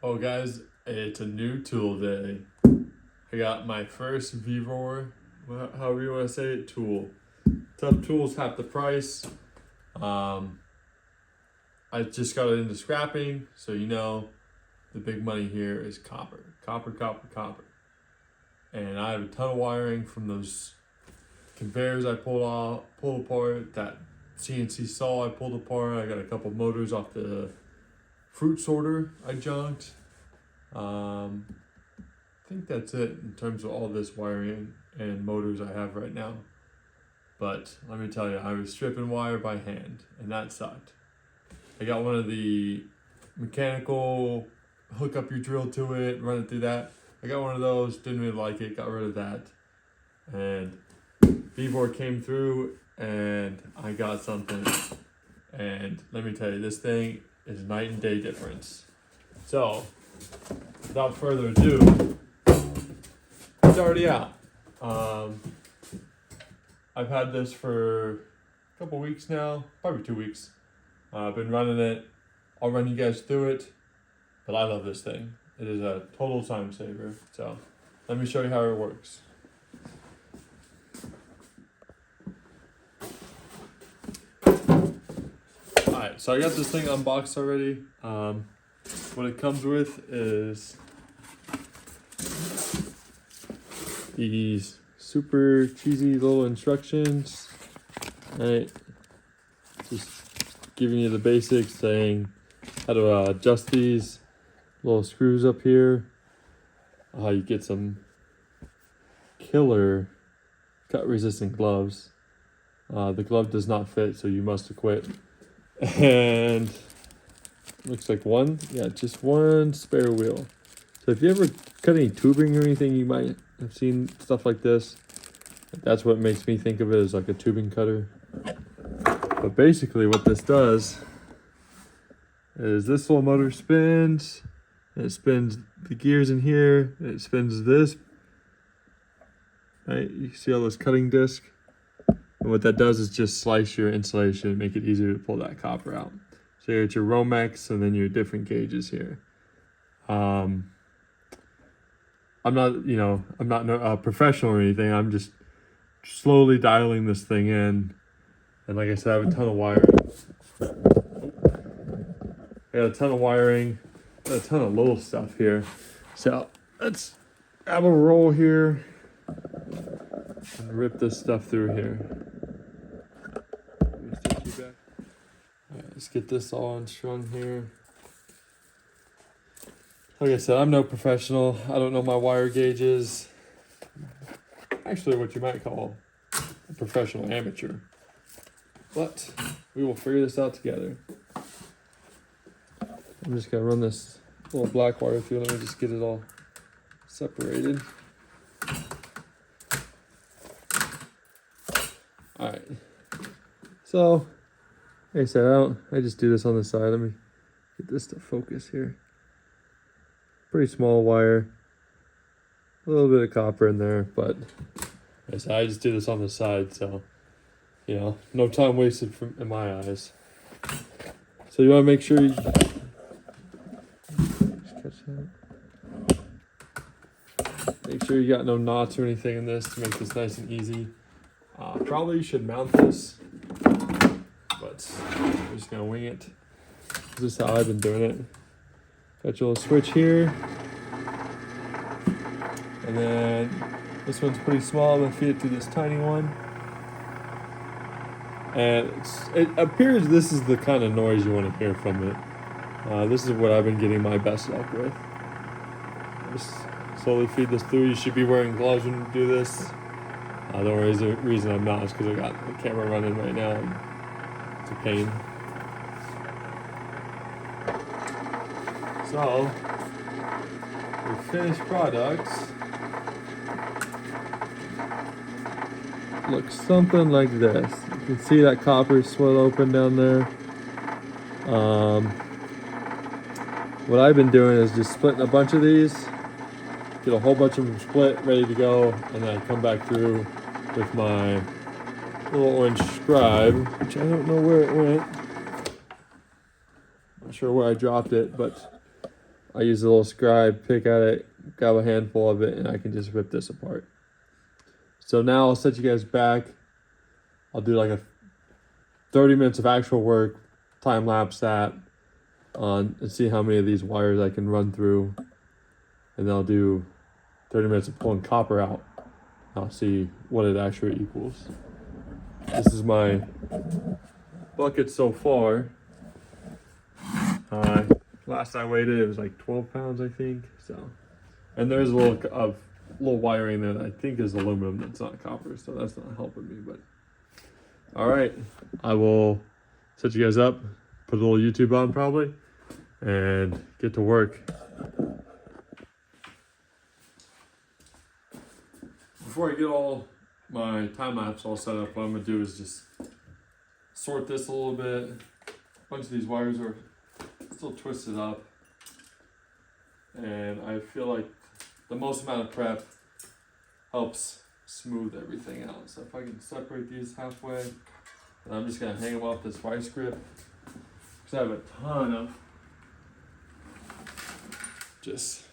Oh guys, it's a new tool day. I got my first Vevor, however you want to say it, tool. Tough tools, half the price. I just got it into scrapping, so you know the big money here is copper. Copper, copper, copper. And I have a ton of wiring from those conveyors I pulled apart, that CNC saw I pulled apart. I got a couple motors off the fruit sorter I junked. I think that's it in terms of all this wiring and motors I have right now. But let me tell you, I was stripping wire by hand, and that sucked. I got one of the mechanical hook up your drill to it, run it through that. I got one of those, didn't really like it, got rid of that. And Vevor came through and I got something. And let me tell you, this thing is night and day difference. So, without further ado, it's already out. I've had this for a couple weeks now, probably 2 weeks. I've been running it. I'll run you guys through it, but I love this thing. It is a total time saver. So let me show you how it works. Alright, so I got this thing unboxed already. What it comes with is these super cheesy little instructions. Alright, just giving you the basics, saying how to adjust these little screws up here. How you get some killer cut resistant gloves. The glove does not fit, so you must acquit. And looks like just one spare wheel. So if you ever cut any tubing or anything, you might have seen stuff like this. That's what makes me think of it as like a tubing cutter. But basically what this does is this little motor spins, and it spins the gears in here, and it spins this. Right, you see all those cutting discs? And what that does is just slice your insulation and make it easier to pull that copper out. So here it's your Romex and then your different gauges here. I'm not a professional or anything. I'm just slowly dialing this thing in. And like I said, I have a ton of wiring. I got a ton of wiring, a ton of little stuff here. So let's grab a roll here and rip this stuff through here. Alright, let's get this all unstrung here. Like I said, I'm no professional. I don't know my wire gauges. Actually, what you might call a professional amateur. But we will figure this out together. I'm just gonna run this little black wire through. Let me just get it all separated. Alright. So, like I said, I just do this on the side. Let me get this to focus here. Pretty small wire. A little bit of copper in there, but like I said, I just do this on the side, so you know, no time wasted in my eyes. So you want to make sure you just catch that. Make sure you got no knots or anything in this to make this nice and easy. Probably you should mount this, but I'm just gonna wing it. This is how I've been doing it. Got your little switch here, and then this one's pretty small. I'm gonna feed it to this tiny one. And it appears this is the kind of noise you want to hear from it. This is what I've been getting my best luck with. Just slowly feed this through. You should be wearing gloves when you do this. The only reason I'm not is because I got the camera running right now. And it's a pain. So, your finished product looks something like this. You can see that copper swell open down there. What I've been doing is just splitting a bunch of these, get a whole bunch of them split, ready to go, and then I come back through with my little orange scribe, which I don't know where it went. Not sure where I dropped it, but I use a little scribe, pick at it, grab a handful of it, and I can just rip this apart. So now I'll set you guys back. I'll do like a 30 minutes of actual work, time lapse that on, and see how many of these wires I can run through. And then I'll do 30 minutes of pulling copper out. I'll see what it actually equals. This is my bucket so far. Last I weighed it was like 12 pounds, I think. So, and there's a little wiring there that I think is aluminum that's not copper, so that's not helping me. But all right, I will set you guys up, put a little YouTube on probably, and get to work. Before I get all my time lapse all set up, what I'm gonna do is just sort this a little bit. A bunch of these wires are still twisted up, and I feel like the most amount of prep helps smooth everything out. So if I can separate these halfway, and I'm just gonna hang them off this vice grip because I have a ton of just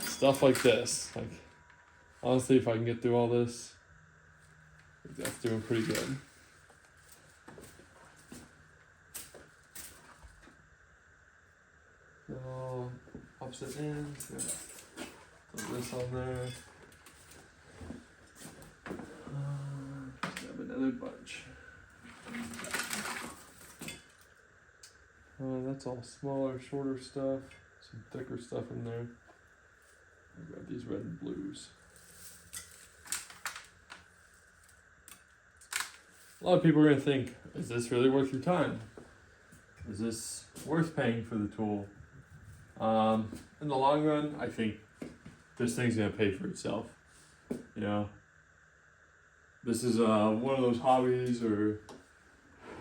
stuff like this. Like, honestly, if I can get through all this, I think that's doing pretty good. So, opposite ends, put this on there. Grab another bunch. That's all smaller, shorter stuff. Some thicker stuff in there. I'll grab these red and blues. A lot of people are going to think, is this really worth your time? Is this worth paying for the tool? In the long run, I think this thing's going to pay for itself. You know, this is one of those hobbies or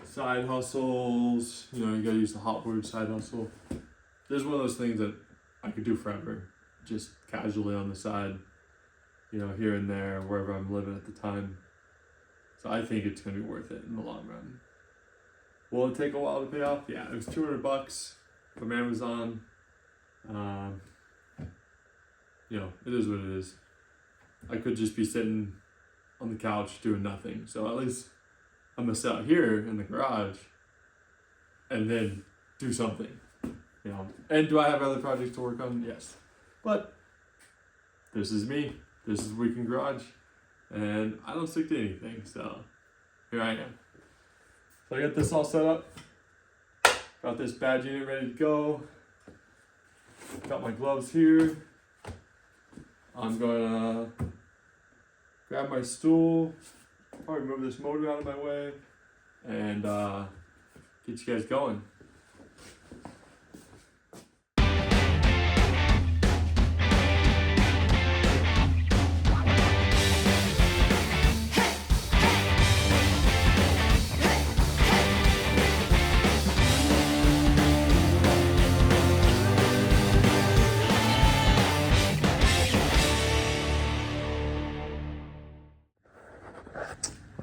side hustles. You know, you got to use the hot word, side hustle. This is one of those things that I could do forever, just casually on the side, you know, here and there, wherever I'm living at the time. So I think it's going to be worth it in the long run. Will it take a while to pay off? Yeah, it was $200 from Amazon. You know, it is what it is. I could just be sitting on the couch doing nothing. So at least I'm going to sit out here in the garage and then do something. You know, and do I have other projects to work on? Yes. But this is me. This is Weekend Garage. And I don't stick to anything, so here I am. So I got this all set up. Got this badge unit ready to go. Got my gloves here. I'm gonna grab my stool, probably move this motor out of my way, and get you guys going.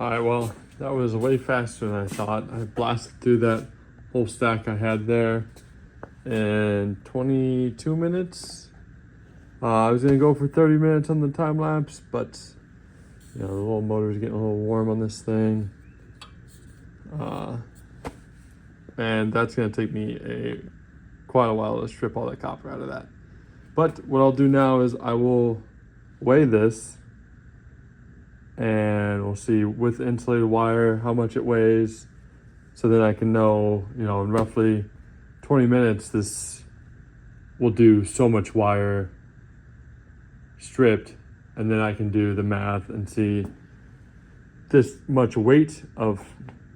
Alright, well, that was way faster than I thought. I blasted through that whole stack I had there in 22 minutes. I was going to go for 30 minutes on the time lapse, but you know, the little motor's getting a little warm on this thing. And that's going to take me quite a while to strip all that copper out of that. But what I'll do now is I will weigh this, and we'll see with insulated wire how much it weighs, so then I can know, you know, in roughly 20 minutes this will do so much wire stripped, and then I can do the math and see this much weight of,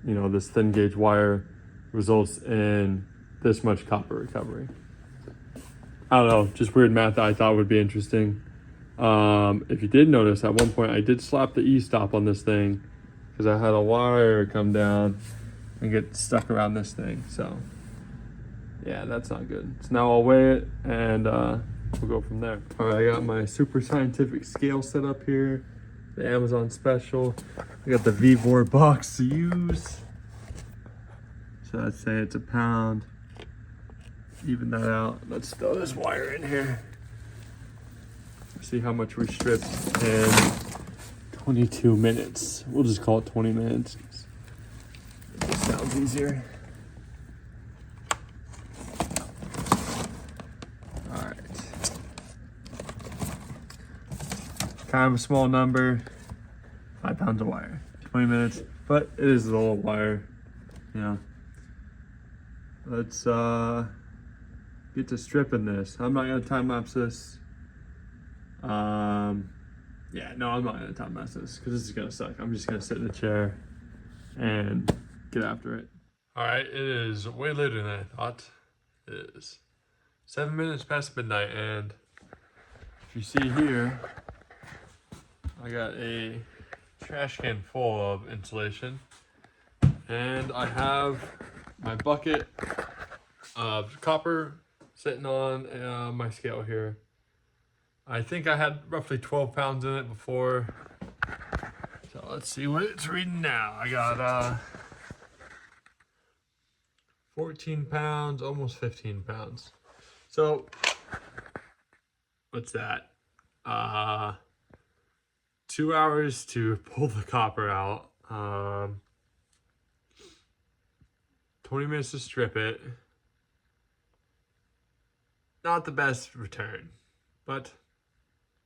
you know, this thin gauge wire results in this much copper recovery. I don't know, just weird math that I thought would be interesting. If you did notice, at one point I did slap the e-stop on this thing because I had a wire come down and get stuck around this thing. So yeah, that's not good. So now I'll weigh it and we'll go from there. All right, I got my super scientific scale set up here, the Amazon special. I got the Vevor box to use. So I'd say it's a pound. even that out. Let's throw this wire in here. See how much we stripped in 22 minutes. We'll just call it 20 minutes. It sounds easier. All right. Kind of a small number. 5 pounds of wire. 20 minutes, but it is a little wire. Yeah. Let's get to stripping this. I'm not gonna time lapse this. Yeah, no, I'm not gonna time lapse this because this is gonna suck. I'm just gonna sit in the chair and get after it. All right, it is way later than I thought. It is 7 minutes past midnight, and if you see here, I got a trash can full of insulation, and I have my bucket of copper sitting on my scale here. I think I had roughly 12 pounds in it before. So let's see what it's reading now. I got 14 pounds, almost 15 pounds. So what's that? 2 hours to pull the copper out. 20 minutes to strip it. Not the best return, but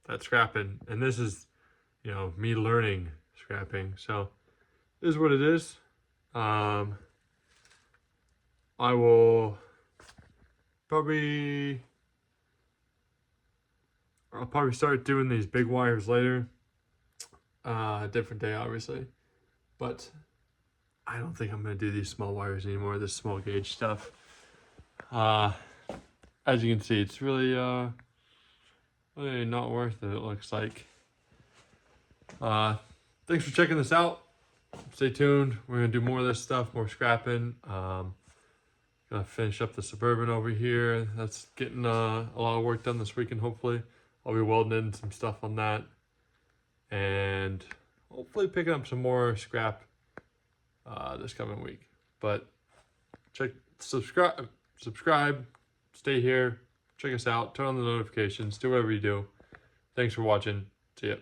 that's scrapping. And this is, you know, me learning scrapping. So this is what it is. I'll probably start doing these big wires later. Different day, obviously. But I don't think I'm going to do these small wires anymore, this small gauge stuff. As you can see, it's really not worth it, it looks like. Thanks for checking this out. Stay tuned. We're going to do more of this stuff, more scrapping. Gonna finish up the Suburban over here. That's getting a lot of work done this weekend, hopefully. I'll be welding in some stuff on that. And hopefully picking up some more scrap this coming week. But subscribe, stay here, check us out, turn on the notifications, do whatever you do. Thanks for watching. See ya.